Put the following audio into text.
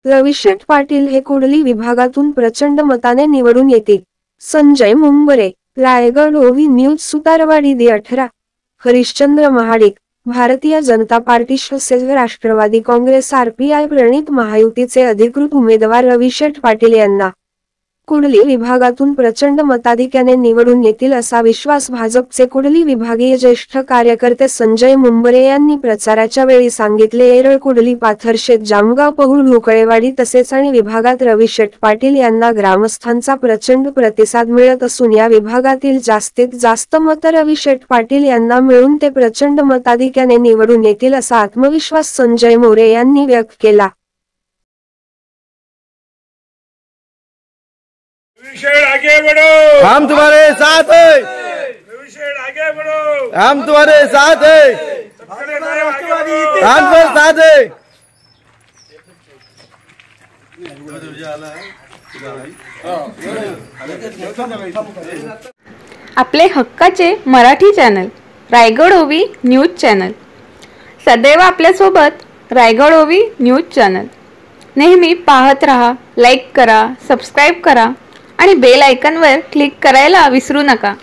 रविशेठ पाटील हे कुडली विभागातून प्रचंड मताने निवडून येतील. संजय मुंबरे, रायगड ओवी न्यूज सुतारवाडी दि 18. हरिश्चंद्र महाडिक, भारतीय जनता पार्टी शिवसेना राष्ट्रवादी काँग्रेस RPI प्रणित महायुतीचे अधिकृत उमेदवार रविशेठ पाटील यांना कुडली विभागातून प्रचंड मताधिक्याने निवडून येतील असा विश्वास भाजपचे कुडली विभागीय ज्येष्ठ कार्यकर्ते संजय मुंबरे यांनी प्रचाराच्या वेळी सांगितले. येरळ, कुडली, पाथरशेत, जामगाव, पहुळ, ढोकळेवाडी तसेच आणि विभागात रविशेठ पाटील यांना ग्रामस्थांचा प्रचंड प्रतिसाद मिळत असून या विभागातील जास्तीत जास्त मत रविशेठ पाटील यांना मिळून ते प्रचंड मताधिक्याने निवडून येतील असा आत्मविश्वास संजय मोरे यांनी व्यक्त केला. रविशेठ आगे बढ़ो, हम तुम्हारे साथ हैं। रविशेठ आगे बढ़ो, हम तुम्हारे साथ हैं। हम तुम्हारे साथ हैं। आपले हक्काचे मराठी चॅनल रायगड ओवी न्यूज चॅनल सदैव आपल्यासोबत. रायगड ओवी न्यूज चॅनल नेहमी पाहत रहा. लाईक करा, सबस्क्राईब करा आणि बेल आयकॉनवर क्लिक करायला विसरू नका.